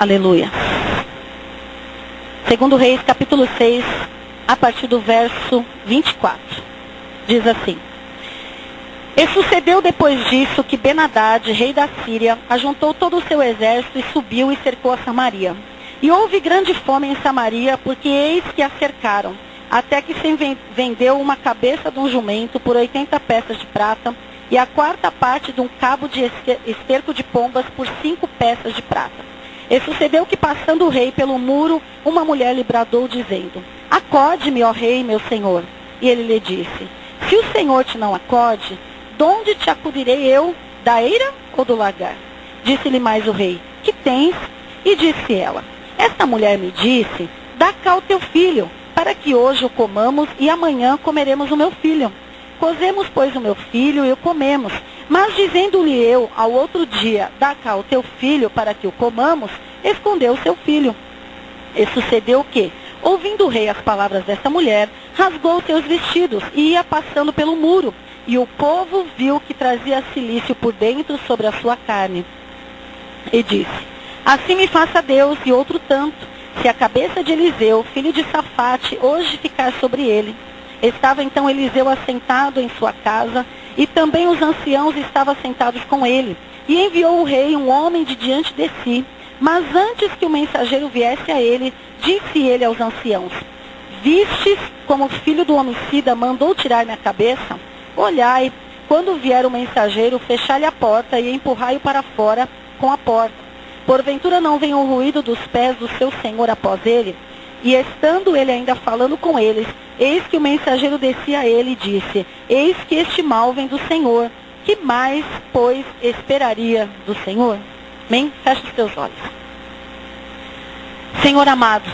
Aleluia. Segundo Reis, capítulo 6, a partir do verso 24. Diz assim: E sucedeu depois disso que Ben-Hadad, rei da Síria, ajuntou todo o seu exército e subiu e cercou a Samaria. E houve grande fome em Samaria, porque eis que a cercaram, até que se vendeu uma cabeça de um jumento por 80 peças de prata, e a quarta parte de um cabo de esterco de pombas por 5 peças de prata. E sucedeu que, passando o rei pelo muro, uma mulher lhe bradou, dizendo: Acode-me, ó rei, meu senhor. E ele lhe disse: Se o senhor te não acode, donde te acudirei eu, da eira ou do lagar? Disse-lhe mais o rei: Que tens? E disse ela: Esta mulher me disse: Dá cá o teu filho, para que hoje o comamos e amanhã comeremos o meu filho. Cozemos, pois, o meu filho e o comemos. Mas dizendo-lhe eu ao outro dia: Dá cá o teu filho, para que o comamos, escondeu o seu filho. E sucedeu que, ouvindo o rei as palavras desta mulher, rasgou seus vestidos e ia passando pelo muro. E o povo viu que trazia cilício por dentro sobre a sua carne. E disse: Assim me faça Deus e outro tanto, se a cabeça de Eliseu, filho de Safate, hoje ficar sobre ele. Estava então Eliseu assentado em sua casa, e também os anciãos estavam sentados com ele. E enviou o rei um homem de diante de si. Mas antes que o mensageiro viesse a ele, disse ele aos anciãos: Vistes como o filho do homicida mandou tirar minha cabeça? Olhai, quando vier o mensageiro, fechai-lhe a porta e empurrai-o para fora com a porta. Porventura não vem o ruído dos pés do seu senhor após ele? E estando ele ainda falando com eles, eis que o mensageiro descia a ele e disse: Eis que este mal vem do Senhor. Que mais, pois, esperaria do Senhor? Amém? Feche os teus olhos. Senhor amado,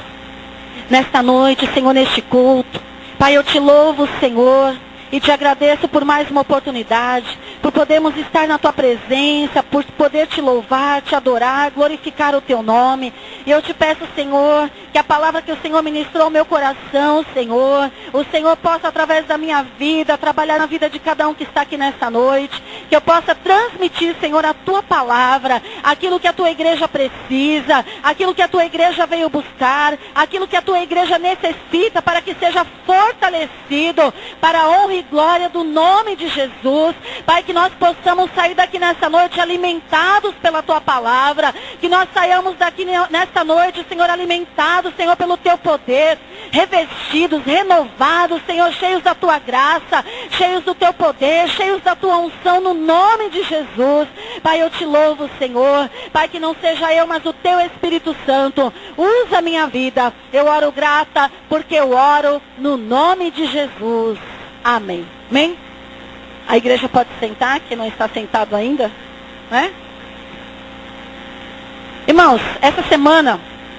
nesta noite, Senhor, neste culto, Pai, eu te louvo, Senhor, e te agradeço por mais uma oportunidade, por podermos estar na tua presença, por poder te louvar, te adorar, glorificar o teu nome. E eu te peço, Senhor, que a palavra que o Senhor ministrou ao meu coração, Senhor, o Senhor possa, através da minha vida, trabalhar na vida de cada um que está aqui nessa noite, que eu possa transmitir, Senhor, a tua palavra, aquilo que a tua igreja precisa, aquilo que a tua igreja veio buscar, aquilo que a tua igreja necessita para que seja fortalecido para a honra e glória do nome de Jesus. Pai, que nós possamos sair daqui nessa noite alimentados pela tua palavra, que nós saiamos daqui nesta noite, Senhor, alimentados, Senhor, pelo teu poder, revestidos, renovados, Senhor, cheios da tua graça, cheios do teu poder, cheios da tua unção, no nome de Jesus. Pai, eu te louvo, Senhor. Pai, que não seja eu, mas o teu Espírito Santo. Usa a minha vida. Eu oro grata, porque eu oro no nome de Jesus. Amém. Amém? A igreja pode sentar, que não está sentado ainda, né? Irmãos, essa semana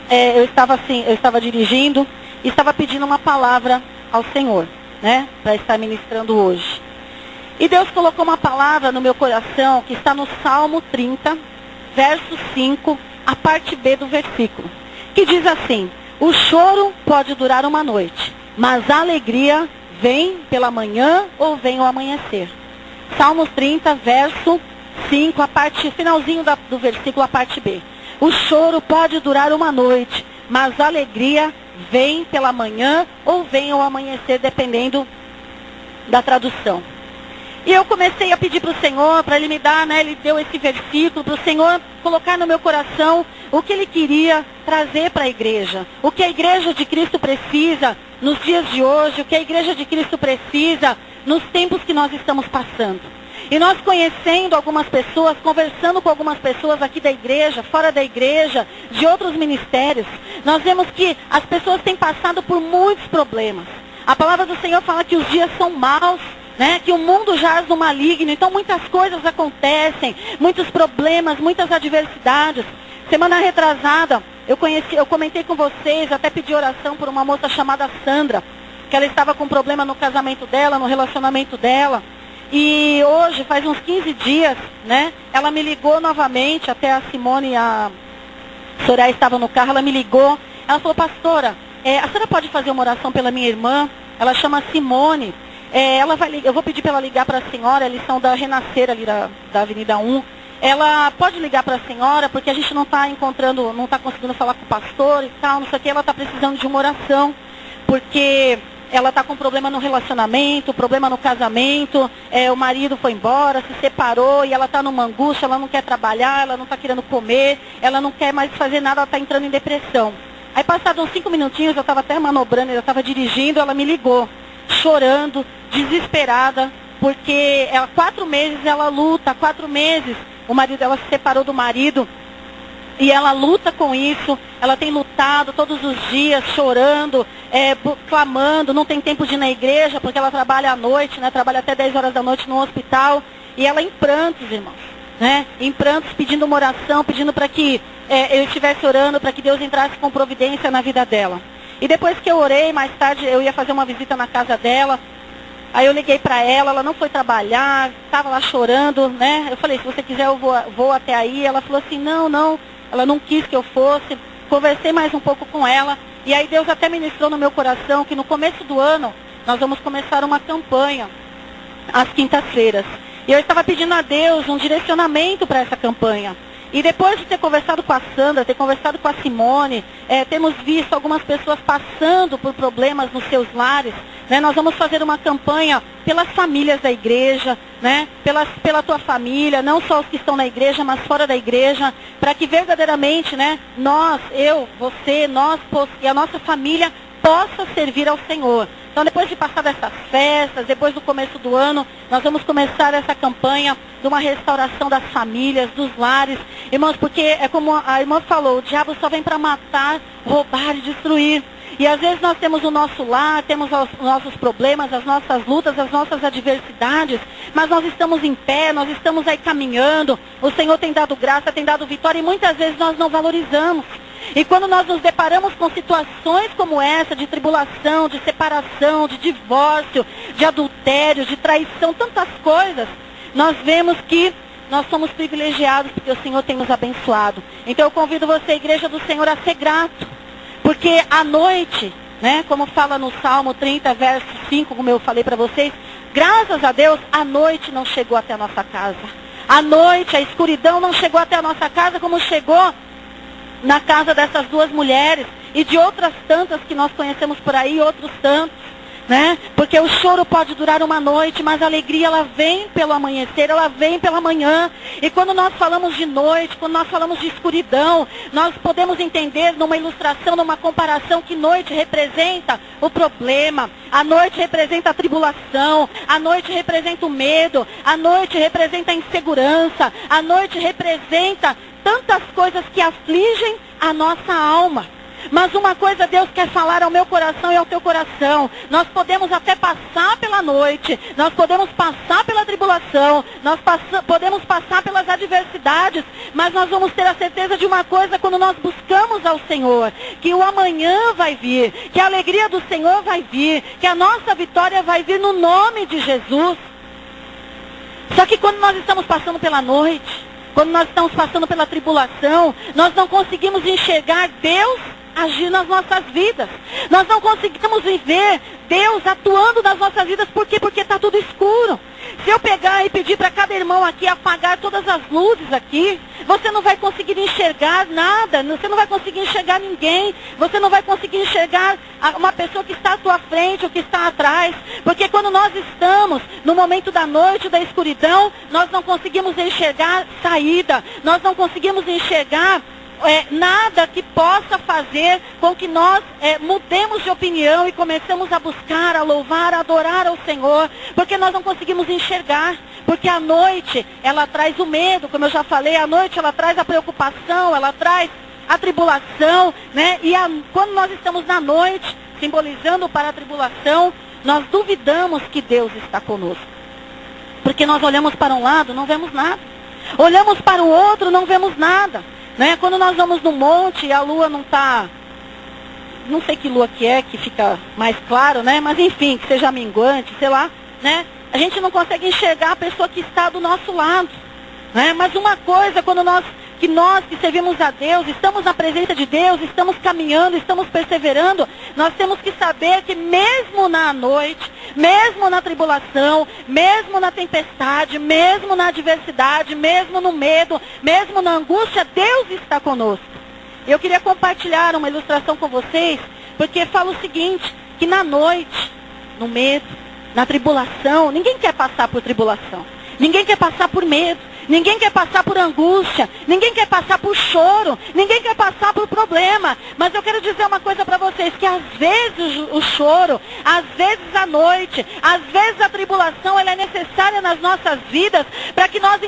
eu estava dirigindo e estava pedindo uma palavra ao Senhor, né? Para estar ministrando hoje. E Deus colocou uma palavra no meu coração que está no Salmo 30, verso 5, a parte B do versículo, que diz assim: O choro pode durar uma noite, mas a alegria vem pela manhã ou vem ao amanhecer. Salmos 30, verso 5, finalzinho do versículo, a parte B. O choro pode durar uma noite, mas a alegria vem pela manhã ou vem ao amanhecer, dependendo da tradução. E eu comecei a pedir para o Senhor, para Ele me dar, né? Ele deu esse versículo, para o Senhor colocar no meu coração o que Ele queria trazer para a igreja. O que a igreja de Cristo precisa nos dias de hoje, o que a igreja de Cristo precisa nos tempos que nós estamos passando. E nós conhecendo algumas pessoas, conversando com algumas pessoas aqui da igreja, fora da igreja, de outros ministérios, nós vemos que as pessoas têm passado por muitos problemas. A palavra do Senhor fala que os dias são maus, né? Que o mundo jaz no maligno, então muitas coisas acontecem, muitos problemas, muitas adversidades. Semana retrasada, eu comentei com vocês, até pedi oração por uma moça chamada Sandra, que ela estava com problema no casamento dela, no relacionamento dela. E hoje, faz uns 15 dias, né? Ela me ligou novamente, até a Simone e a Soraya estavam no carro, ela me ligou. Ela falou: pastora, a senhora pode fazer uma oração pela minha irmã? Ela chama Simone. Eu vou pedir para ela ligar para a senhora, eles são da Renascer ali da Avenida 1. ela pode ligar para a senhora, porque a gente não está encontrando, não está conseguindo falar com o pastor e tal, não sei o que, ela está precisando de uma oração, porque ela está com problema no relacionamento, problema no casamento, o marido foi embora, se separou e ela está numa angústia, ela não quer trabalhar, ela não está querendo comer, ela não quer mais fazer nada, ela está entrando em depressão. Aí passados uns 5 minutinhos, eu estava até manobrando, eu estava dirigindo, ela me ligou, chorando, desesperada, porque 4 meses ela luta, 4 meses o marido dela se separou do marido, e ela luta com isso, ela tem lutado todos os dias, chorando, clamando, não tem tempo de ir na igreja, porque ela trabalha à noite, né, trabalha até 10 horas da noite no hospital, e ela em prantos, irmãos, né, em prantos, pedindo uma oração, pedindo para que eu estivesse orando, para que Deus entrasse com providência na vida dela. E depois que eu orei, mais tarde eu ia fazer uma visita na casa dela, aí eu liguei para ela não foi trabalhar, estava lá chorando, né, eu falei, se você quiser eu vou até aí, ela falou assim, não, ela não quis que eu fosse, conversei mais um pouco com ela, e aí Deus até ministrou no meu coração que no começo do ano nós vamos começar uma campanha, às quintas-feiras. E eu estava pedindo a Deus um direcionamento para essa campanha. E depois de ter conversado com a Sandra, ter conversado com a Simone, temos visto algumas pessoas passando por problemas nos seus lares, né? Nós vamos fazer uma campanha pelas famílias da igreja, né? Pela tua família, não só os que estão na igreja, mas fora da igreja, para que verdadeiramente, né, nós, eu, você, nós e a nossa família possa servir ao Senhor. Então, depois de passar dessas festas, depois do começo do ano, nós vamos começar essa campanha de uma restauração das famílias, dos lares. Irmãos, porque é como a irmã falou, o diabo só vem para matar, roubar e destruir. E às vezes nós temos o nosso lar, temos os nossos problemas, as nossas lutas, as nossas adversidades, mas nós estamos em pé, nós estamos aí caminhando, o Senhor tem dado graça, tem dado vitória e muitas vezes nós não valorizamos. E quando nós nos deparamos com situações como essa, de tribulação, de separação, de divórcio, de adultério, de traição, tantas coisas, nós vemos que nós somos privilegiados porque o Senhor tem nos abençoado. Então eu convido você, igreja do Senhor, a ser grato. Porque à noite, né, como fala no Salmo 30, verso 5, como eu falei para vocês, graças a Deus, a noite não chegou até a nossa casa. A noite, a escuridão não chegou até a nossa casa como chegou na casa dessas 2 mulheres e de outras tantas que nós conhecemos por aí, outros tantos, né? Porque o choro pode durar uma noite, mas a alegria ela vem pelo amanhecer, ela vem pela manhã. E quando nós falamos de noite, quando nós falamos de escuridão, nós podemos entender numa ilustração, numa comparação que noite representa o problema, a noite representa a tribulação, a noite representa o medo, a noite representa a insegurança, a noite representa tantas coisas que afligem a nossa alma. Mas uma coisa Deus quer falar ao meu coração e ao teu coração. Nós podemos até passar pela noite, nós podemos passar pela tribulação, nós podemos passar pelas adversidades, mas nós vamos ter a certeza de uma coisa quando nós buscamos ao Senhor, que o amanhã vai vir, que a alegria do Senhor vai vir, que a nossa vitória vai vir no nome de Jesus. Só que quando nós estamos passando pela noite, quando nós estamos passando pela tribulação, nós não conseguimos enxergar Deus agir nas nossas vidas. Nós não conseguimos viver Deus atuando nas nossas vidas. Por quê? Porque está tudo escuro. Se eu pegar e pedir para cada irmão aqui apagar todas as luzes aqui, você não vai conseguir enxergar nada, você não vai conseguir enxergar ninguém, você não vai conseguir enxergar uma pessoa que está à tua frente ou que está atrás. Porque quando nós estamos no momento da noite, da escuridão, nós não conseguimos enxergar saída, nós não conseguimos enxergar nada que possa fazer com que nós mudemos de opinião e comecemos a buscar, a louvar, a adorar ao Senhor, porque nós não conseguimos enxergar, porque a noite ela traz o medo, como eu já falei, a noite ela traz a preocupação, ela traz a tribulação, né? E quando nós estamos na noite, simbolizando para a tribulação, nós duvidamos que Deus está conosco, porque nós olhamos para um lado, não vemos nada, olhamos para o outro, não vemos nada. Né? Quando nós vamos no monte e a lua não está, não sei que lua que é, que fica mais claro, né? Mas enfim, que seja minguante, sei lá, né? A gente não consegue enxergar a pessoa que está do nosso lado, né? Mas uma coisa, quando nós que servimos a Deus, estamos na presença de Deus, estamos caminhando, estamos perseverando, nós temos que saber que mesmo na noite, mesmo na tribulação, mesmo na tempestade, mesmo na adversidade, mesmo no medo, mesmo na angústia, Deus está conosco. Eu queria compartilhar uma ilustração com vocês, porque fala o seguinte, que na noite, no medo, na tribulação, ninguém quer passar por tribulação, ninguém quer passar por medo, ninguém quer passar por angústia, ninguém quer passar por choro, ninguém quer passar por problema. Mas eu quero dizer uma coisa para vocês, que às vezes o choro, às vezes a noite, às vezes a tribulação, ela é necessária nas nossas vidas para que nós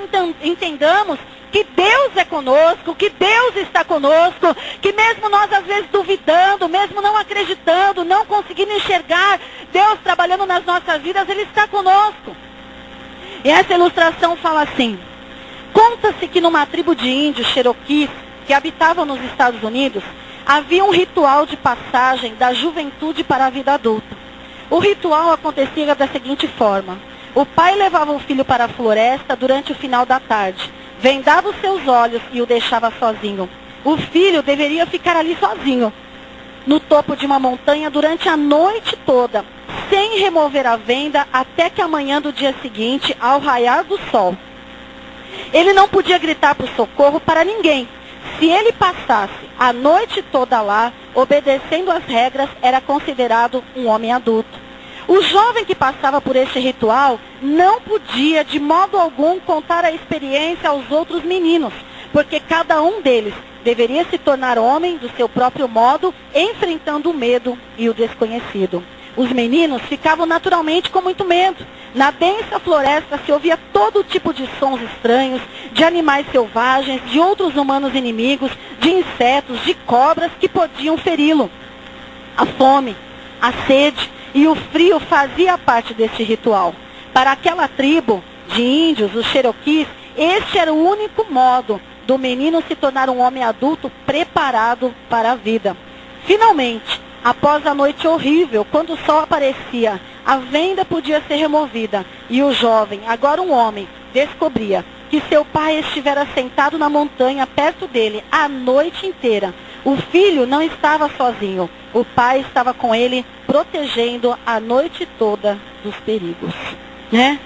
entendamos que Deus é conosco, que Deus está conosco, que mesmo nós às vezes duvidando, mesmo não acreditando, não conseguindo enxergar Deus trabalhando nas nossas vidas, Ele está conosco. E essa ilustração fala assim: conta-se que numa tribo de índios cherokees que habitavam nos Estados Unidos, havia um ritual de passagem da juventude para a vida adulta. O ritual acontecia da seguinte forma: o pai levava o filho para a floresta durante o final da tarde, vendava os seus olhos e o deixava sozinho. O filho deveria ficar ali sozinho, no topo de uma montanha durante a noite toda, sem remover a venda até que amanhã do dia seguinte, ao raiar do sol. Ele não podia gritar por socorro para ninguém. Se ele passasse a noite toda lá, obedecendo às regras, era considerado um homem adulto. O jovem que passava por este ritual não podia, de modo algum, contar a experiência aos outros meninos, porque cada um deles deveria se tornar homem do seu próprio modo, enfrentando o medo e o desconhecido. Os meninos ficavam naturalmente com muito medo. Na densa floresta se ouvia todo tipo de sons estranhos, de animais selvagens, de outros humanos inimigos, de insetos, de cobras que podiam feri-lo. A fome, a sede e o frio fazia parte deste ritual. Para aquela tribo de índios, os cherokees, este era o único modo do menino se tornar um homem adulto preparado para a vida. Finalmente, após a noite horrível, quando o sol aparecia, a venda podia ser removida e o jovem, agora um homem, descobria que seu pai estivera sentado na montanha perto dele a noite inteira. O filho não estava sozinho, o pai estava com ele, protegendo a noite toda dos perigos. Né?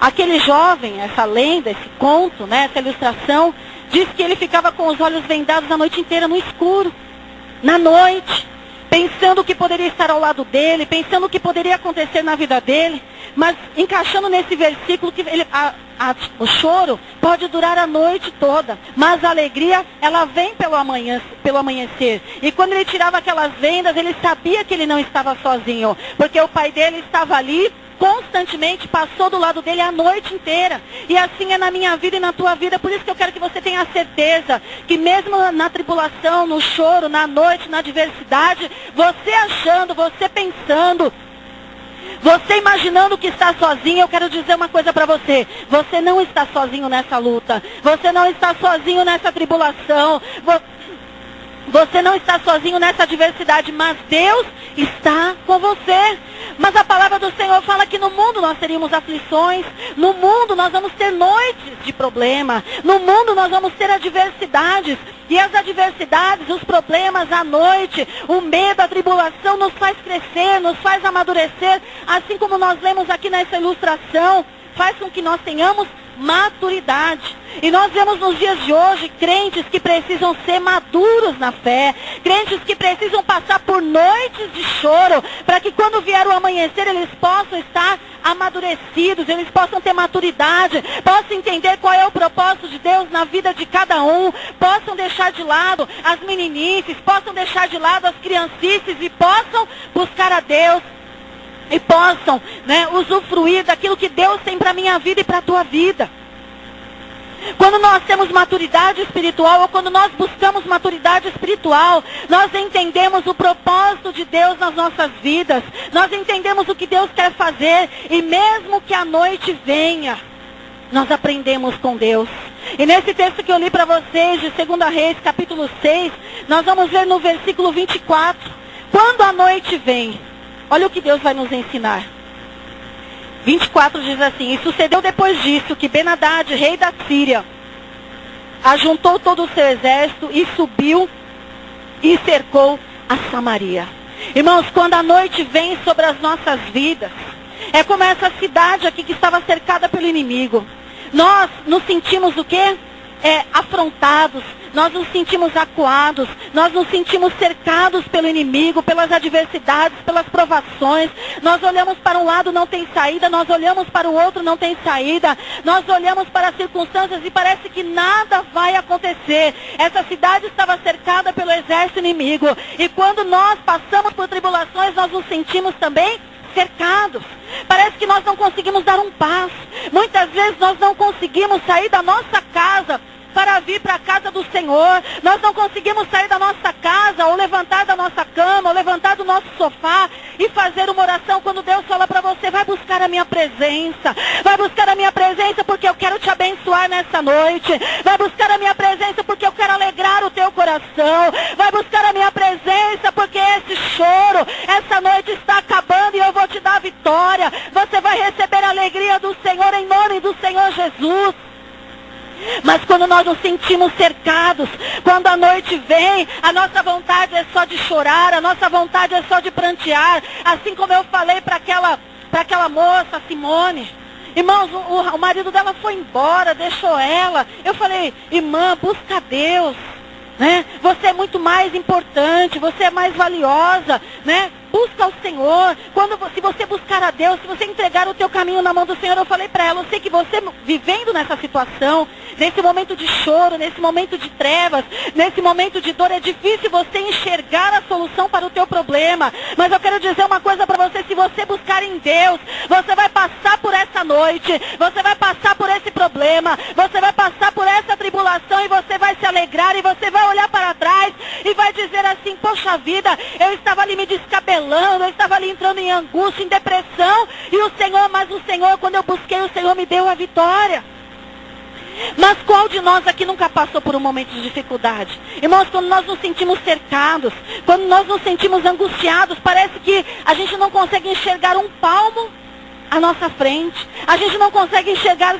Aquele jovem, essa lenda, esse conto, né, essa ilustração, diz que ele ficava com os olhos vendados a noite inteira no escuro, na noite, pensando o que poderia estar ao lado dele, pensando o que poderia acontecer na vida dele, mas encaixando nesse versículo que o choro pode durar a noite toda, mas a alegria, ela vem pelo amanhecer. E quando ele tirava aquelas vendas, ele sabia que ele não estava sozinho, porque o pai dele estava ali, constantemente passou do lado dele a noite inteira. E assim é na minha vida e na tua vida. Por isso que eu quero que você tenha a certeza que mesmo na tribulação, no choro, na noite, na adversidade, você achando, você pensando, você imaginando que está sozinho, eu quero dizer uma coisa para você: você não está sozinho nessa luta, você não está sozinho nessa tribulação, você não está sozinho nessa adversidade, mas Deus está com você. Mas a palavra do Senhor fala que no mundo nós teríamos aflições, no mundo nós vamos ter noites de problema, no mundo nós vamos ter adversidades. E as adversidades, os problemas, a noite, o medo, a tribulação nos faz crescer, nos faz amadurecer, assim como nós lemos aqui nessa ilustração, faz com que nós tenhamos maturidade. E nós vemos nos dias de hoje crentes que precisam ser maduros na fé, crentes que precisam passar por noites de choro, para que quando vier o amanhecer eles possam estar amadurecidos, eles possam ter maturidade, possam entender qual é o propósito de Deus na vida de cada um, possam deixar de lado as meninices, possam deixar de lado as criancices e possam buscar a Deus. E possam, né, usufruir daquilo que Deus tem para a minha vida e para a tua vida. Quando nós temos maturidade espiritual, ou quando nós buscamos maturidade espiritual, nós entendemos o propósito de Deus nas nossas vidas. Nós entendemos o que Deus quer fazer. E mesmo que a noite venha, nós aprendemos com Deus. E nesse texto que eu li para vocês, de 2 Reis, capítulo 6, nós vamos ver no versículo 24. Quando a noite vem, olha o que Deus vai nos ensinar. 24 diz assim: e sucedeu depois disso que Ben-Hadad, rei da Síria, ajuntou todo o seu exército e subiu e cercou a Samaria. Irmãos, quando a noite vem sobre as nossas vidas, É como essa cidade aqui que estava cercada pelo inimigo. Nós nos sentimos o quê? Afrontados, nós nos sentimos acuados, nós nos sentimos cercados pelo inimigo, pelas adversidades, pelas provações. Nós olhamos para um lado, não tem saída, nós olhamos para o outro, não tem saída. Nós olhamos para as circunstâncias e parece que nada vai acontecer. Essa cidade estava cercada pelo exército inimigo. E quando nós passamos por tribulações, nós nos sentimos também cercados. Parece que nós não conseguimos dar um passo. Muitas vezes nós não conseguimos sair da nossa casa para vir para a casa do Senhor. Nós não conseguimos sair da nossa casa, ou levantar da nossa cama, ou levantar do nosso sofá e fazer uma oração quando Deus fala para você: vai buscar a minha presença. Vai buscar a minha presença porque eu quero te abençoar nessa noite. Vai buscar a minha presença porque eu quero alegrar o teu coração. Vai buscar a minha presença porque esse choro, essa noite está acabando e eu vou te dar vitória. Você vai receber a alegria do Senhor em nome do Senhor Jesus. Mas quando nós nos sentimos cercados, quando a noite vem, a nossa vontade é só de chorar, a nossa vontade é só de prantear. Assim como eu falei para aquela moça, Simone. Irmãos, o marido dela foi embora, deixou ela. Eu falei: irmã, busca Deus, né? Você é muito mais importante, você é mais valiosa, né? Busca o Senhor. Se você buscar a Deus, se você entregar o teu caminho na mão do Senhor, eu falei para ela: eu sei que você vivendo nessa situação, nesse momento de choro, nesse momento de trevas, nesse momento de dor, é difícil você enxergar a solução para o teu problema. Mas eu quero dizer uma coisa para você: se você buscar em Deus, você vai passar por essa noite, você vai passar por esse problema, você vai passar por essa tribulação e você vai se alegrar e você vai olhar para trás e vai dizer assim: poxa vida, eu estava ali me descabelando, eu estava ali entrando em angústia, em depressão, mas o Senhor, quando eu busquei, o Senhor me deu a vitória. Mas qual de nós aqui nunca passou por um momento de dificuldade? Irmãos, quando nós nos sentimos cercados, quando nós nos sentimos angustiados, parece que a gente não consegue enxergar um palmo à nossa frente. A gente não consegue enxergar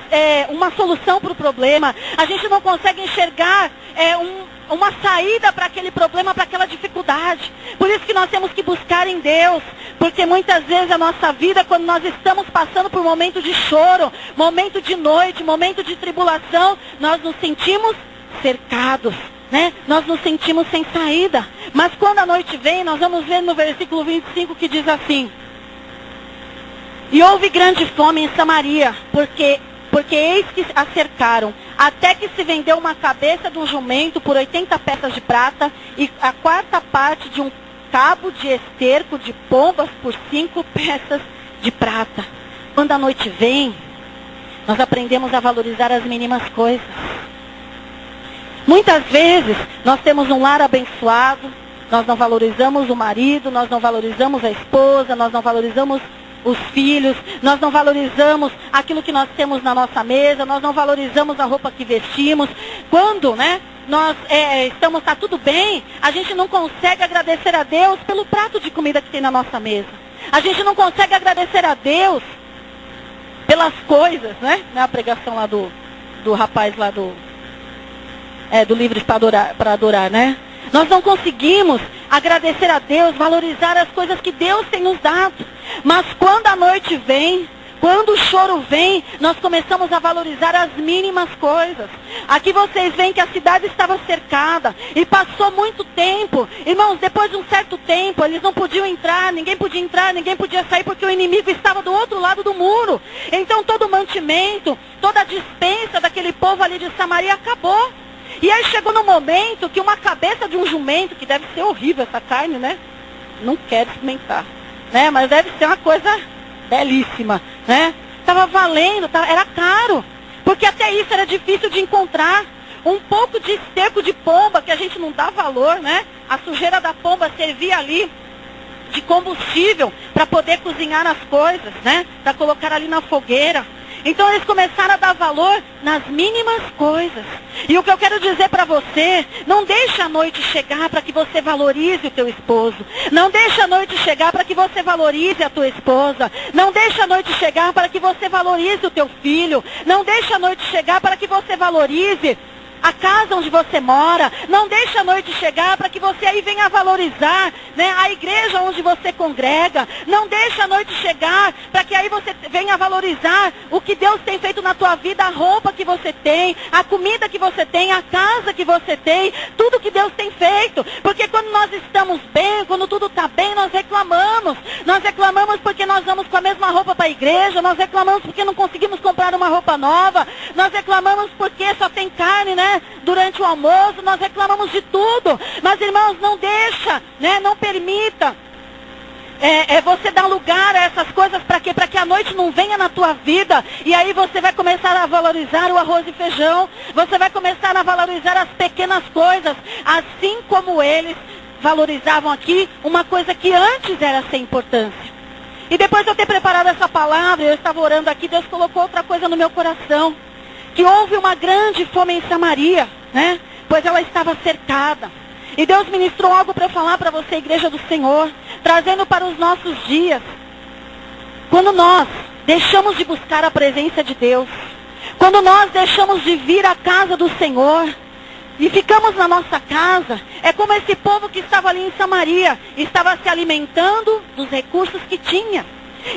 uma solução para o problema. A gente não consegue enxergar uma saída para aquele problema, para aquela dificuldade. Por isso que nós temos que buscar em Deus. Porque muitas vezes a nossa vida, quando nós estamos passando por momento de choro, momento de noite, momento de tribulação, nós nos sentimos cercados, né? Nós nos sentimos sem saída. Mas quando a noite vem, nós vamos ver no versículo 25 que diz assim: e houve grande fome em Samaria, porque eis que a cercaram, até que se vendeu uma cabeça de um jumento por 80 peças de prata, e a quarta parte de um cabo de esterco de pombas por 5 peças de prata. Quando a noite vem, nós aprendemos a valorizar as mínimas coisas. Muitas vezes, nós temos um lar abençoado, nós não valorizamos o marido, nós não valorizamos a esposa, nós não valorizamos os filhos, nós não valorizamos aquilo que nós temos na nossa mesa, nós não valorizamos a roupa que vestimos. Quando, nós está tudo bem, a gente não consegue agradecer a Deus pelo prato de comida que tem na nossa mesa. A gente não consegue agradecer a Deus pelas coisas, né? A pregação lá do rapaz lá do Livres para Adorar, né? Nós não conseguimos agradecer a Deus, valorizar as coisas que Deus tem nos dado. Mas quando a noite vem, quando o choro vem, nós começamos a valorizar as mínimas coisas. Aqui vocês veem que a cidade estava cercada e passou muito tempo. Irmãos, depois de um certo tempo, eles não podiam entrar, ninguém podia sair porque o inimigo estava do outro lado do muro. Então todo o mantimento, toda a dispensa daquele povo ali de Samaria acabou. E aí chegou no momento que uma cabeça de um jumento, que deve ser horrível essa carne, né? Não quero experimentar, né? Mas deve ser uma coisa belíssima, né? Estava valendo, era caro. Porque até isso era difícil de encontrar. Um pouco de esterco de pomba, que a gente não dá valor, né? A sujeira da pomba servia ali de combustível para poder cozinhar as coisas, né? Para colocar ali na fogueira. Então eles começaram a dar valor nas mínimas coisas. E o que eu quero dizer para você, não deixe a noite chegar para que você valorize o teu esposo. Não deixe a noite chegar para que você valorize a tua esposa. Não deixe a noite chegar para que você valorize o teu filho. Não deixe a noite chegar para que você valorize a casa onde você mora. Não deixe a noite chegar para que você aí venha valorizar, né, a igreja onde você congrega. Não deixe a noite chegar para que aí você venha valorizar o que Deus tem feito na tua vida, a roupa que você tem, a comida que você tem, a casa que você tem, tudo que Deus tem feito. Porque quando nós estamos bem, quando tudo está bem, nós reclamamos. Nós reclamamos porque nós vamos com a mesma roupa para a igreja, nós reclamamos porque não conseguimos comprar uma roupa nova, nós reclamamos porque só tem carne, né, durante o almoço, nós reclamamos de tudo. Mas, irmãos, não deixa, né, não permita você dar lugar a essas coisas. Para quê? Para que a noite não venha na tua vida e aí você vai começar a valorizar o arroz e feijão, você vai começar a valorizar as pequenas coisas, assim como eles valorizavam aqui uma coisa que antes era sem importância. E depois de eu ter preparado essa palavra, eu estava orando aqui, Deus colocou outra coisa no meu coração, que houve uma grande fome em Samaria, né? Pois ela estava cercada. E Deus ministrou algo para eu falar para você, igreja do Senhor, trazendo para os nossos dias. Quando nós deixamos de buscar a presença de Deus, quando nós deixamos de vir à casa do Senhor e ficamos na nossa casa, é como esse povo que estava ali em Samaria, estava se alimentando dos recursos que tinha.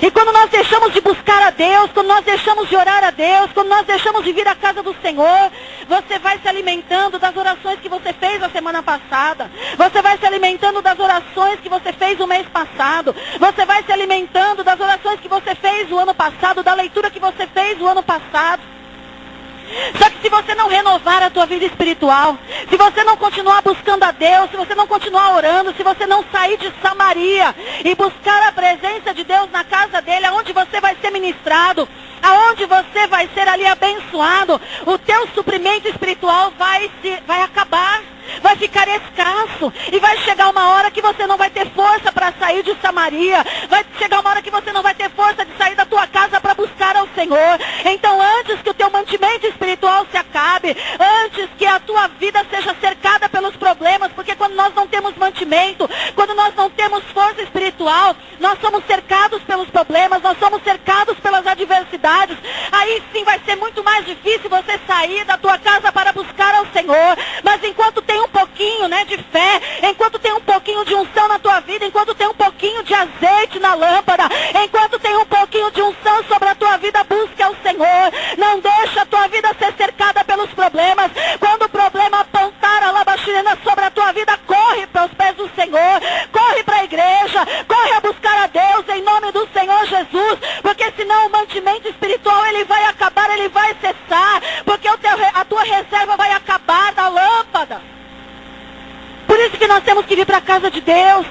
E quando nós deixamos de buscar a Deus, quando nós deixamos de orar a Deus, quando nós deixamos de vir à casa do Senhor, você vai se alimentando das orações que você fez a semana passada. Você vai se alimentando das orações que você fez o mês passado. Você vai se alimentando das orações que você fez o ano passado, da leitura que você fez o ano passado. Só que se você não renovar a tua vida espiritual, se você não continuar buscando a Deus, se você não continuar orando, se você não sair de Samaria e buscar a presença de Deus na casa dele, aonde você vai ser ministrado, aonde você vai ser ali abençoado, o teu suprimento espiritual vai acabar. Vai ficar escasso. E vai chegar uma hora que você não vai ter força para sair de Samaria. Vai chegar uma hora que você não vai ter força de sair da tua casa para buscar ao Senhor. Então, antes que o teu mantimento espiritual se acabe, antes que a tua vida seja cercada pelos problemas, porque quando nós não temos mantimento, quando nós não temos força espiritual, nós somos cercados pelos problemas, nós somos cercados pelas adversidades. Aí sim vai ser muito mais difícil você sair da tua casa para buscar ao Senhor. Mas enquanto tem um pouquinho, né, de fé, enquanto tem um pouquinho de unção na tua vida, enquanto tem um pouquinho de azeite na lâmpada, enquanto tem um pouquinho de unção sobre a tua vida, busque ao Senhor. Não deixa a tua vida ser cercada pelos problemas. Quando o problema apontar a labaxirena sobre a tua vida, corre para os pés do Senhor, corre para a igreja, corre a buscar a Deus em nome do Senhor Jesus, porque senão o mantimento espiritual ele vai acabar, ele vai cessar, porque a tua reserva vai acabar da lâmpada. Por isso que nós temos que vir para a casa de Deus.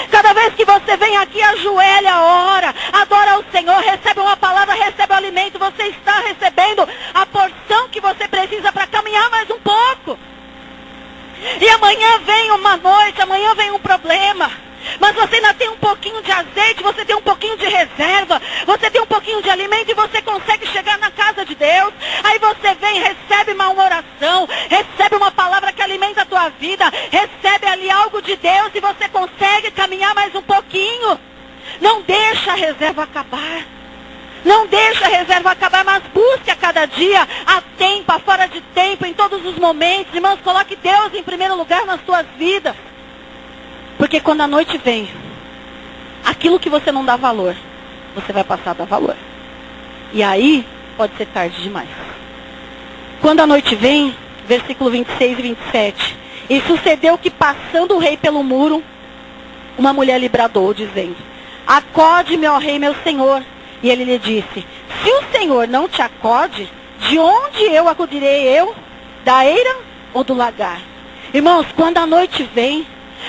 Cada vez que você vem aqui, ajoelha, ora, adora o Senhor, recebe uma palavra, recebe o alimento, você está recebendo a porção que você precisa para caminhar mais um pouco. E amanhã vem uma noite, amanhã vem um problema. Mas você ainda tem um pouquinho de azeite, você tem um pouquinho de reserva, você tem um pouquinho de alimento e você consegue chegar na casa de Deus. Aí você vem, recebe uma oração, recebe uma palavra que alimenta a tua vida, recebe ali algo de Deus e você consegue caminhar mais um pouquinho. Não deixa a reserva acabar. Não deixa a reserva acabar, mas busque a cada dia, a tempo, a fora de tempo, em todos os momentos. Irmãos, coloque Deus em primeiro lugar nas tuas vidas. Porque quando a noite vem, aquilo que você não dá valor, você vai passar a dar valor. E aí, pode ser tarde demais. Quando a noite vem, versículo 26 e 27. E sucedeu que passando o rei pelo muro, uma mulher lhe bradou, dizendo: acode-me, ó rei, meu senhor. E ele lhe disse: se o Senhor não te acode, de onde eu acudirei eu? Da eira ou do lagar? Irmãos, quando a noite vem,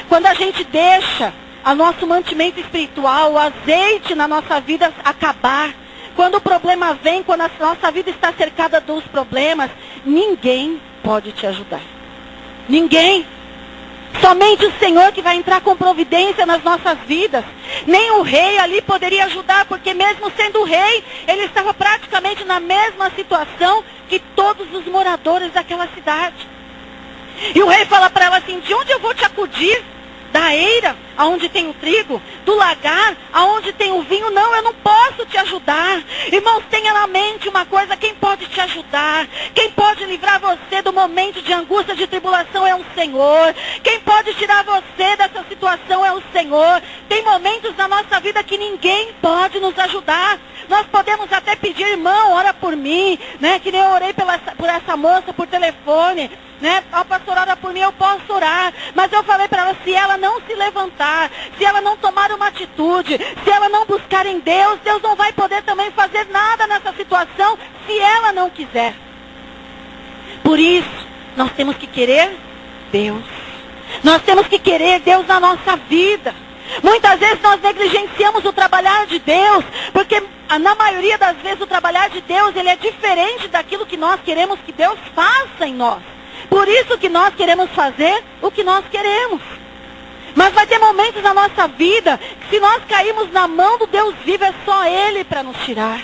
quando a gente deixa o nosso mantimento espiritual, o azeite na nossa vida acabar, quando o problema vem, quando a nossa vida está cercada dos problemas, ninguém pode te ajudar. Ninguém. Somente o Senhor que vai entrar com providência nas nossas vidas. Nem o rei ali poderia ajudar, porque mesmo sendo rei, ele estava praticamente na mesma situação que todos os moradores daquela cidade. E o rei fala para ela assim: de onde eu vou te acudir? Da eira, aonde tem o trigo? do lagar, aonde tem o vinho, não, eu não posso te ajudar. Irmãos, tenha na mente uma coisa, quem pode te ajudar, quem pode livrar você do momento de angústia, de tribulação é o Senhor. Quem pode tirar você dessa situação é o Senhor. Tem momentos na nossa vida que ninguém pode nos ajudar. Nós podemos até pedir, irmão, ora por mim, né? Que nem eu orei por essa moça por telefone, né? A pastor ora por mim, eu posso orar. Mas eu falei para ela, se ela não se levantar, se ela não tomar uma atitude, se ela não buscar em Deus, Deus não vai poder também fazer nada nessa situação, se ela não quiser. Por isso, nós temos que querer Deus. Nós temos que querer Deus na nossa vida. Muitas vezes nós negligenciamos o trabalhar de Deus, porque na maioria das vezes o trabalhar de Deus, ele é diferente daquilo que nós queremos que Deus faça em nós. Por isso que nós queremos fazer o que nós queremos. Mas vai ter momentos na nossa vida que se nós cairmos na mão do Deus vivo, é só Ele para nos tirar.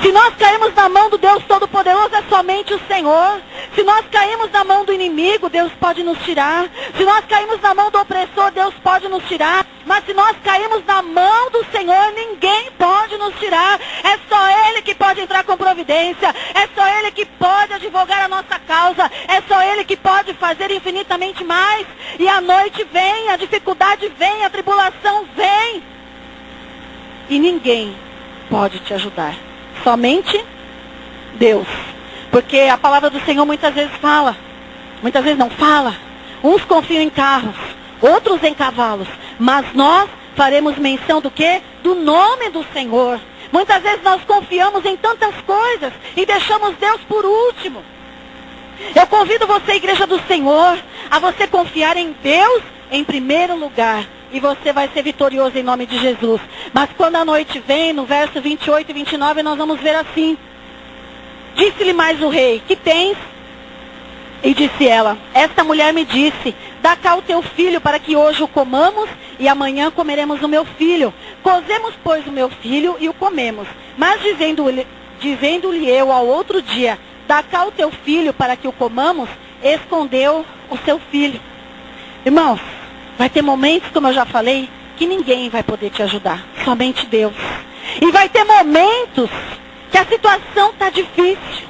Se nós caímos na mão do Deus Todo-Poderoso, é somente o Senhor. Se nós caímos na mão do inimigo, Deus pode nos tirar. Se nós caímos na mão do opressor, Deus pode nos tirar. Mas se nós caímos na mão do Senhor, ninguém pode nos tirar. É só Ele que pode entrar com providência. É só Ele que pode advogar a nossa causa. É só Ele que pode fazer infinitamente mais. E a noite vem, a dificuldade vem, a tribulação vem. E ninguém pode te ajudar. Somente Deus. Porque a palavra do Senhor muitas vezes fala. Muitas vezes não fala. Uns confiam em carros, outros em cavalos. Mas nós faremos menção do quê? Do nome do Senhor. Muitas vezes nós confiamos em tantas coisas e deixamos Deus por último. Eu convido você, igreja do Senhor, a você confiar em Deus em primeiro lugar. E você vai ser vitorioso em nome de Jesus. Mas quando a noite vem, no verso 28 e 29, nós vamos ver assim. Disse-lhe mais o rei, que tens? E disse ela, esta mulher me disse, dá cá o teu filho para que hoje o comamos e amanhã comeremos o meu filho. Cozemos, pois, o meu filho e o comemos. Mas dizendo-lhe eu ao outro dia, dá cá o teu filho para que o comamos, escondeu o seu filho. Irmãos, vai ter momentos, como eu já falei, que ninguém vai poder te ajudar. Somente Deus. E vai ter momentos que a situação está difícil.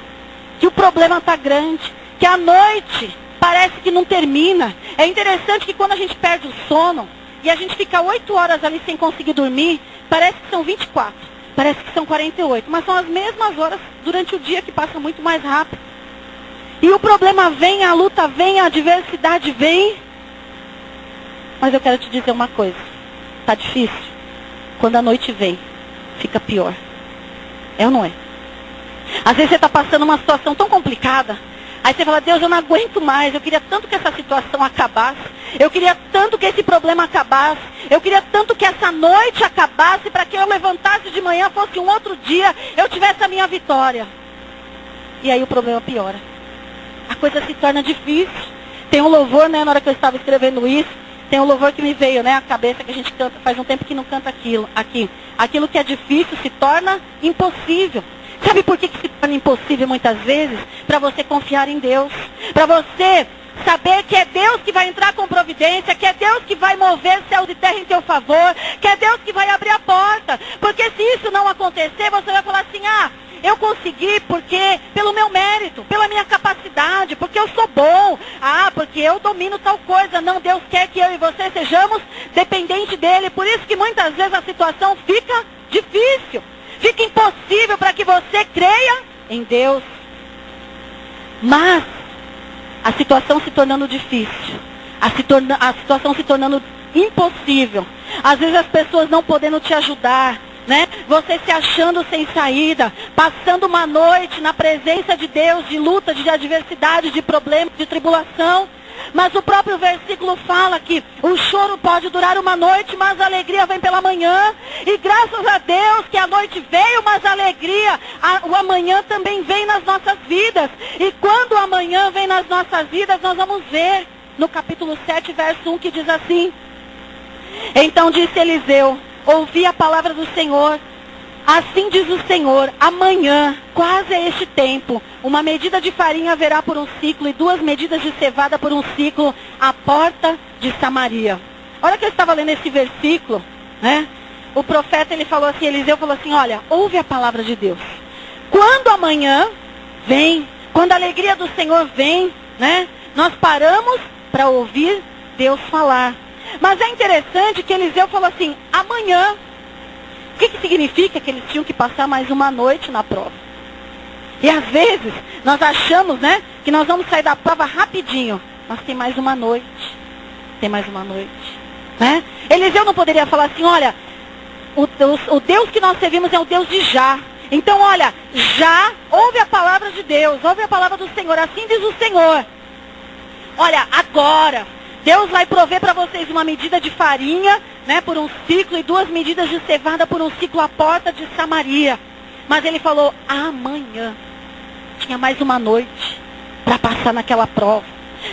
Que o problema está grande. Que a noite parece que não termina. É interessante que quando a gente perde o sono, e a gente fica 8 horas ali sem conseguir dormir, parece que são 24. Parece que são 48. Mas são as mesmas horas durante o dia que passam muito mais rápido. E o problema vem, a luta vem, a adversidade vem. Mas eu quero te dizer uma coisa. Está difícil? Quando a noite vem, fica pior. É ou não é? Às vezes você está passando uma situação tão complicada. Aí você fala, Deus, eu não aguento mais. Eu queria tanto que essa situação acabasse. Eu queria tanto que esse problema acabasse. Eu queria tanto que essa noite acabasse para que eu levantasse de manhã, fosse um outro dia, eu tivesse a minha vitória. E aí o problema piora. A coisa se torna difícil. Tem um louvor, né, na hora que eu estava escrevendo isso. Tem um louvor que me veio, né, a cabeça que a gente canta, faz um tempo que não canta aquilo, aqui. Aquilo que é difícil se torna impossível. Sabe por que se torna impossível muitas vezes? Para você confiar em Deus. Para você saber que é Deus que vai entrar com providência, que é Deus que vai mover céus e terra em teu favor, que é Deus que vai abrir a porta. Porque se isso não acontecer, você vai falar assim, eu consegui porque pelo meu mérito, pela minha capacidade, porque eu sou bom, porque eu domino tal coisa. Não, Deus quer que eu e você sejamos dependentes dele. Por isso que muitas vezes a situação fica difícil, fica impossível para que você creia em Deus. Mas a situação se tornando difícil, a situação se tornando impossível, às vezes as pessoas não podendo te ajudar, né? Você se achando sem saída, passando uma noite na presença de Deus, de luta, de adversidade, de problema, de tribulação. Mas o próprio versículo fala que o choro pode durar uma noite, mas a alegria vem pela manhã. E graças a Deus que a noite veio, mas a alegria, o amanhã também vem nas nossas vidas. E quando o amanhã vem nas nossas vidas, nós vamos ver no capítulo 7, verso 1, que diz assim: então disse Eliseu, ouvi a palavra do Senhor. Assim diz o Senhor, amanhã, quase a este tempo, uma medida de farinha haverá por um ciclo e 2 medidas de cevada por um ciclo à porta de Samaria. Olha que eu estava lendo esse versículo, né? O profeta, ele falou assim, Eliseu falou assim, olha, ouve a palavra de Deus. Quando amanhã vem, quando a alegria do Senhor vem, né? Nós paramos para ouvir Deus falar. Mas é interessante que Eliseu falou assim, amanhã. O que significa? Que eles tinham que passar mais uma noite na prova. E às vezes, nós achamos, né, que nós vamos sair da prova rapidinho. Mas tem mais uma noite. Tem mais uma noite. Né? Eliseu não poderia falar assim, olha, o Deus que nós servimos é o Deus de já. Então, olha, já ouve a palavra de Deus, ouve a palavra do Senhor. Assim diz o Senhor. Olha, agora, Deus vai prover para vocês uma medida de farinha, né, por um ciclo, e 2 medidas de cevada por um ciclo à porta de Samaria. Mas ele falou, amanhã. Tinha mais uma noite para passar naquela prova.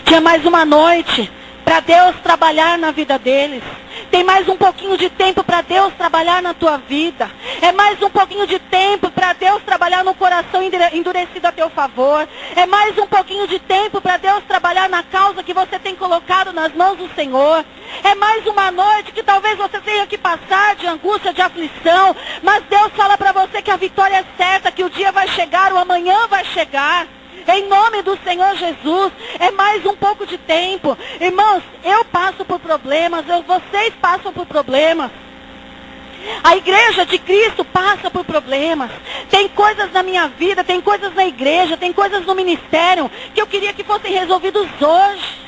Tinha mais uma noite para Deus trabalhar na vida deles. Tem mais um pouquinho de tempo para Deus trabalhar na tua vida. É mais um pouquinho de tempo para Deus trabalhar no coração endurecido a teu favor. É mais um pouquinho de tempo para Deus trabalhar na causa que você tem colocado nas mãos do Senhor. É mais uma noite que talvez você tenha que passar de angústia, de aflição. Mas Deus fala para você que a vitória é certa, que o dia vai chegar, o amanhã vai chegar. Em nome do Senhor Jesus, é mais um pouco de tempo. Irmãos, eu passo por problemas, vocês passam por problemas. A igreja de Cristo passa por problemas. Tem coisas na minha vida, tem coisas na igreja, tem coisas no ministério que eu queria que fossem resolvidos hoje.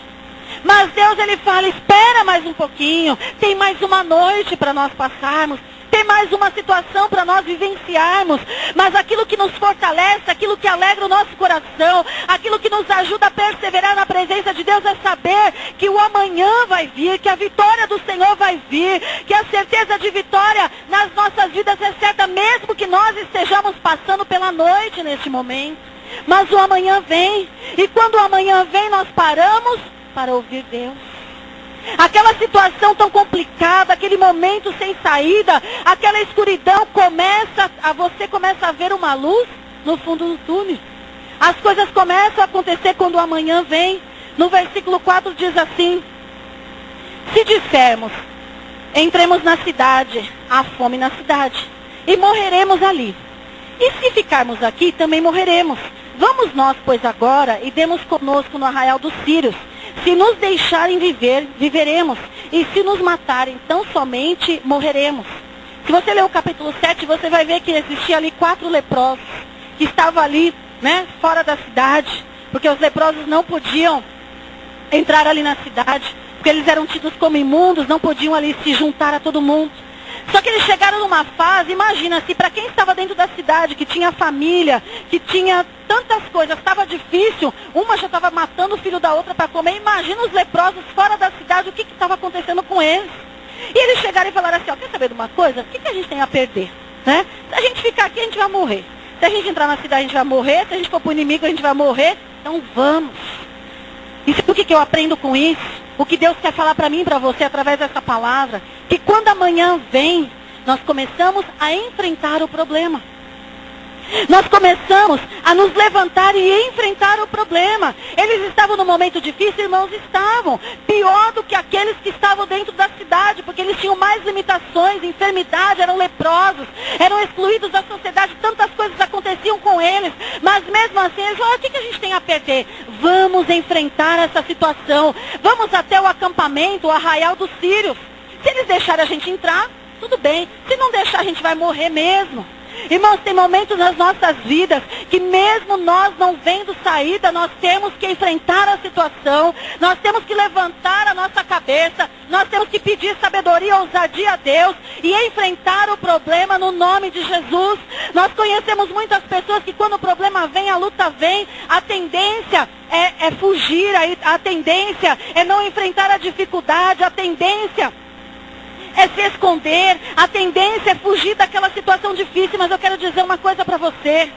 Mas Deus, ele fala, espera mais um pouquinho. Tem mais uma noite para nós passarmos. Tem mais uma situação para nós vivenciarmos. Mas aquilo que nos fortalece, aquilo que alegra o nosso coração, aquilo que nos ajuda a perseverar na presença de Deus é saber que o amanhã vai vir, que a vitória do Senhor vai vir, que a certeza de vitória nas nossas vidas é certa, mesmo que nós estejamos passando pela noite neste momento. Mas o amanhã vem. E quando o amanhã vem, nós paramos para ouvir Deus. Aquela situação tão complicada, aquele momento sem saída, aquela escuridão você começa a ver uma luz no fundo do túnel. As coisas começam a acontecer quando o amanhã vem. No versículo 4 diz assim, se dissermos, entremos na cidade, há fome na cidade, e morreremos ali. E se ficarmos aqui, também morreremos. Vamos nós, pois, agora, e demos conosco no arraial dos sírios. Se nos deixarem viver, viveremos. E se nos matarem, tão somente morreremos. Se você ler o capítulo 7, você vai ver que existia ali 4 leprosos. Que estavam ali, né, fora da cidade. Porque os leprosos não podiam entrar ali na cidade. Porque eles eram tidos como imundos, não podiam ali se juntar a todo mundo. Só que eles chegaram numa fase, imagina, se para quem estava dentro da cidade, que tinha família, que tinha tantas coisas, estava difícil, uma já estava matando o filho da outra para comer, imagina os leprosos fora da cidade, o que estava acontecendo com eles. E eles chegaram e falaram assim, ó, quer saber de uma coisa? O que a gente tem a perder? Né? Se a gente ficar aqui, a gente vai morrer. Se a gente entrar na cidade, a gente vai morrer. Se a gente for para o inimigo, a gente vai morrer. Então vamos. E o que eu aprendo com isso? O que Deus quer falar para mim e para você através dessa palavra? Que quando amanhã vem, nós começamos a enfrentar o problema. Nós começamos a nos levantar e enfrentar o problema. Eles estavam num momento difícil, irmãos, estavam. Pior do que aqueles que estavam dentro da cidade, porque eles tinham mais limitações, enfermidade, eram leprosos, eram excluídos da sociedade, tantas coisas aconteciam com eles. Mas mesmo assim, eles falaram, o que a gente tem a perder? Vamos enfrentar essa situação. Vamos até o acampamento, o arraial dos sírios. Se eles deixarem a gente entrar, tudo bem. Se não deixar, a gente vai morrer mesmo. Irmãos, tem momentos nas nossas vidas que mesmo nós não vendo saída, nós temos que enfrentar a situação, nós temos que levantar a nossa cabeça, nós temos que pedir sabedoria, ousadia a Deus e enfrentar o problema no nome de Jesus. Nós conhecemos muitas pessoas que quando o problema vem, a luta vem, a tendência é fugir, a tendência é não enfrentar a dificuldade, a tendência é se esconder, a tendência é fugir daquela situação difícil. Mas eu quero dizer uma coisa para você,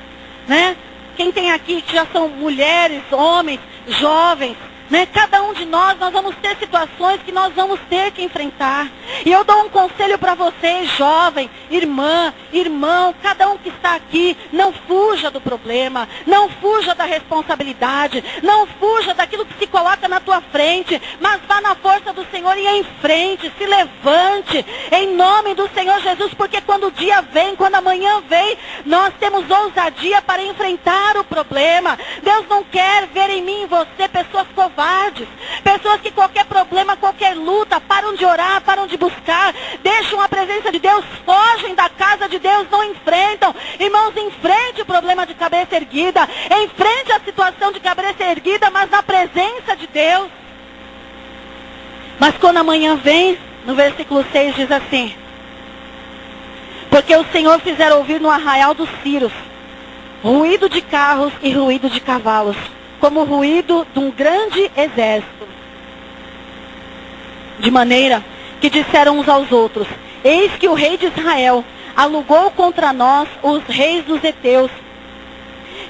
né? Quem tem aqui que já são mulheres, homens, jovens, né? Cada um de nós vamos ter situações que nós vamos ter que enfrentar. E eu dou um conselho para vocês, jovem, irmã, irmão, cada um que está aqui, não fuja do problema, não fuja da responsabilidade, não fuja daquilo que se coloca na tua frente, mas vá na força do Senhor e em frente, se levante, em nome do Senhor Jesus, porque quando o dia vem, quando amanhã vem, nós temos ousadia para enfrentar o problema. Deus não quer ver em mim e você pessoas covardes, pessoas que qualquer problema, qualquer luta, param de orar, param de buscar, deixam a presença de Deus, fogem da casa de Deus, não enfrentam. Irmãos, enfrente o problema de cabeça erguida, enfrente a situação de cabeça erguida, mas na presença de Deus. Mas quando amanhã vem, no versículo 6 diz assim: porque o Senhor fizera ouvir no arraial dos Círios ruído de carros e ruído de cavalos, como o ruído de um grande exército. De maneira que disseram uns aos outros: eis que o rei de Israel alugou contra nós os reis dos heteus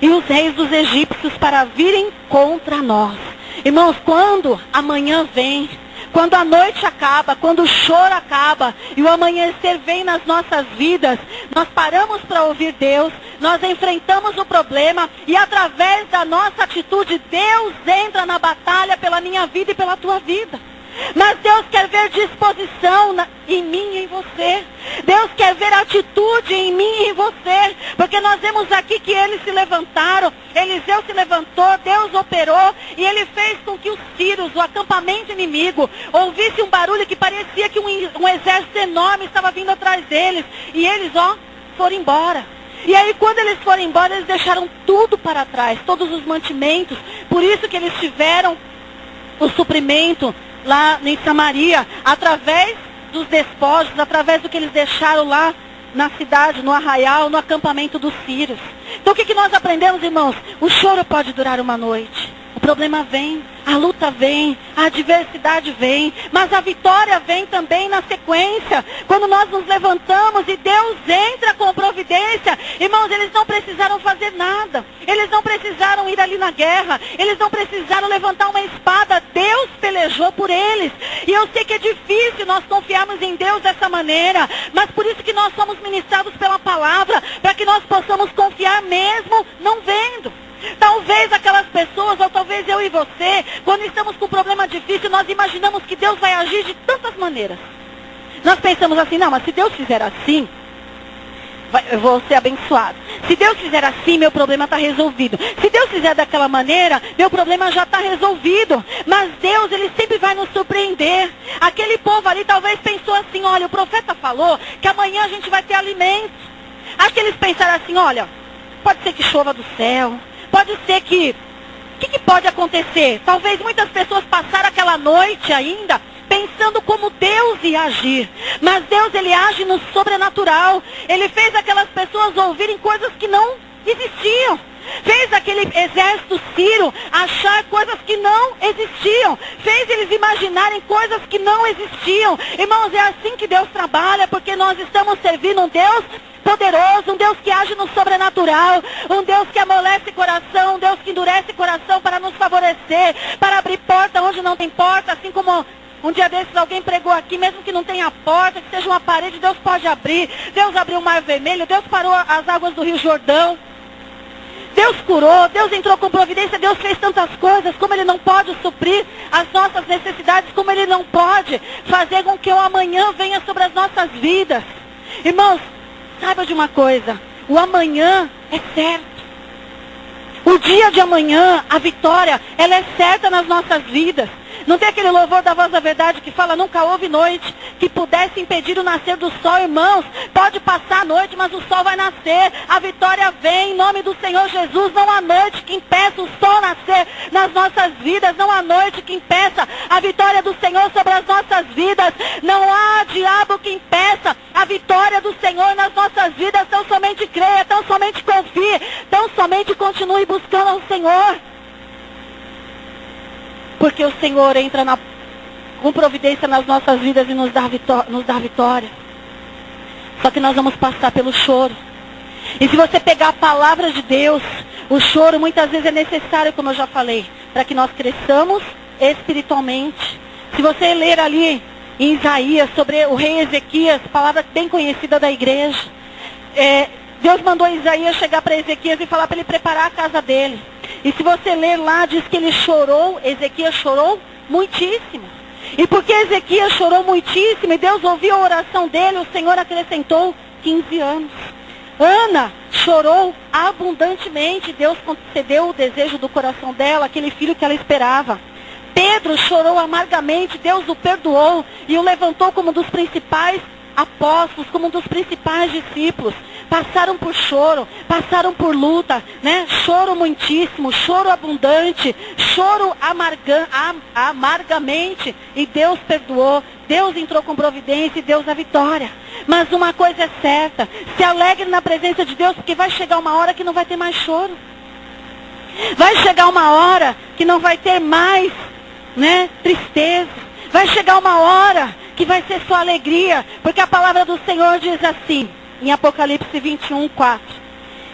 e os reis dos egípcios para virem contra nós. Irmãos, quando amanhã vem, quando a noite acaba, quando o choro acaba e o amanhecer vem nas nossas vidas, nós paramos para ouvir Deus, nós enfrentamos o problema e através da nossa atitude, Deus entra na batalha pela minha vida e pela tua vida. Mas Deus quer ver disposição em mim e em você. Deus quer ver atitude em mim e em você. Porque nós vemos aqui que eles se levantaram, Eliseu se levantou, Deus operou e ele fez com que os sírios, o acampamento inimigo, ouvisse um barulho que parecia que um exército enorme estava vindo atrás deles. E eles, foram embora. E aí quando eles foram embora, eles deixaram tudo para trás, todos os mantimentos. Por isso que eles tiveram o suprimento lá em Samaria, através dos despojos, através do que eles deixaram lá na cidade, no arraial, no acampamento dos sírios. Então o que nós aprendemos, irmãos? O choro pode durar uma noite, o problema vem, a luta vem, a adversidade vem, mas a vitória vem também na sequência. Quando nós nos levantamos e Deus entra com providência, irmãos, eles não precisaram fazer nada. Eles não precisaram ir ali na guerra, eles não precisaram levantar uma espada, Deus pelejou por eles. E eu sei que é difícil nós confiarmos em Deus dessa maneira, mas por isso que nós somos ministrados pela palavra, para que nós possamos confiar mesmo não vendo. Talvez aquelas pessoas, ou talvez eu e você, quando estamos com um problema difícil, nós imaginamos que Deus vai agir de tantas maneiras. Nós pensamos assim, não, mas se Deus fizer assim, eu vou ser abençoado. Se Deus fizer assim, meu problema está resolvido. Se Deus fizer daquela maneira, meu problema já está resolvido. Mas Deus, Ele sempre vai nos surpreender. Aquele povo ali talvez pensou assim, olha, o profeta falou que amanhã a gente vai ter alimento. Aqueles pensaram assim, olha, pode ser que chova do céu. Pode ser que... O que pode acontecer? Talvez muitas pessoas passaram aquela noite ainda pensando como Deus ia agir. Mas Deus, Ele age no sobrenatural. Ele fez aquelas pessoas ouvirem coisas que não existiam. Fez aquele exército sírio achar coisas que não existiam. Fez eles imaginarem coisas que não existiam. Irmãos, é assim que Deus trabalha, porque nós estamos servindo um Deus poderoso, um Deus que age no sobrenatural, um Deus que amolece coração, um Deus que endurece coração para nos favorecer, para abrir porta onde não tem porta, assim como um dia desses alguém pregou aqui, mesmo que não tenha porta, que seja uma parede, Deus pode abrir. Deus abriu o Mar Vermelho, Deus parou as águas do Rio Jordão. Deus curou, Deus entrou com providência, Deus fez tantas coisas, como Ele não pode suprir as nossas necessidades, como Ele não pode fazer com que o amanhã venha sobre as nossas vidas. Irmãos, saiba de uma coisa, o amanhã é certo. O dia de amanhã, a vitória, ela é certa nas nossas vidas. Não tem aquele louvor da Voz da Verdade que fala, nunca houve noite que pudesse impedir o nascer do sol, irmãos. Pode passar a noite, mas o sol vai nascer. A vitória vem em nome do Senhor Jesus. Não há noite que impeça o sol nascer nas nossas vidas. Não há noite que impeça a vitória do Senhor sobre as nossas vidas. Não há diabo que impeça a vitória do Senhor nas nossas vidas. Tão somente creia, tão somente confie, tão somente continue buscando ao Senhor. Porque o Senhor entra com providência nas nossas vidas e nos dá vitória. Só que nós vamos passar pelo choro. E se você pegar a palavra de Deus, o choro muitas vezes é necessário, como eu já falei, para que nós cresçamos espiritualmente. Se você ler ali em Isaías sobre o rei Ezequias, palavra bem conhecida da igreja, Deus mandou Isaías chegar para Ezequias e falar para ele preparar a casa dele. E se você ler lá, diz que ele chorou, Ezequias chorou muitíssimo. E porque Ezequias chorou muitíssimo e Deus ouviu a oração dele, o Senhor acrescentou 15 anos. Ana chorou abundantemente, Deus concedeu o desejo do coração dela, aquele filho que ela esperava. Pedro chorou amargamente, Deus o perdoou e o levantou como um dos principais apóstolos, como um dos principais discípulos. Passaram por choro, passaram por luta, né? Choro muitíssimo, choro abundante, choro amargamente, e Deus perdoou, Deus entrou com providência e Deus a vitória. Mas uma coisa é certa, se alegre na presença de Deus, porque vai chegar uma hora que não vai ter mais choro. Vai chegar uma hora que não vai ter mais, né, tristeza. Vai chegar uma hora que vai ser só alegria, porque a palavra do Senhor diz assim, em Apocalipse 21, 4.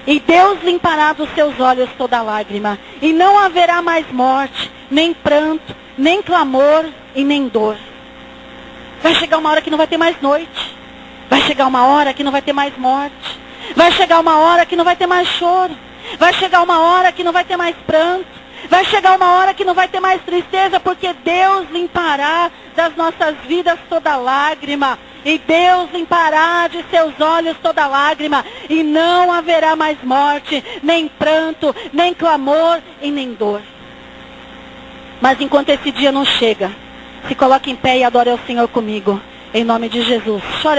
E Deus limpará dos seus olhos toda lágrima, e não haverá mais morte, nem pranto, nem clamor e nem dor. Vai chegar uma hora que não vai ter mais noite. Vai chegar uma hora que não vai ter mais morte. Vai chegar uma hora que não vai ter mais choro. Vai chegar uma hora que não vai ter mais pranto. Vai chegar uma hora que não vai ter mais tristeza, porque Deus limpará das nossas vidas toda lágrima. E Deus limpará de seus olhos toda lágrima. E não haverá mais morte, nem pranto, nem clamor e nem dor. Mas enquanto esse dia não chega, se coloque em pé e adore ao Senhor comigo. Em nome de Jesus. Chore.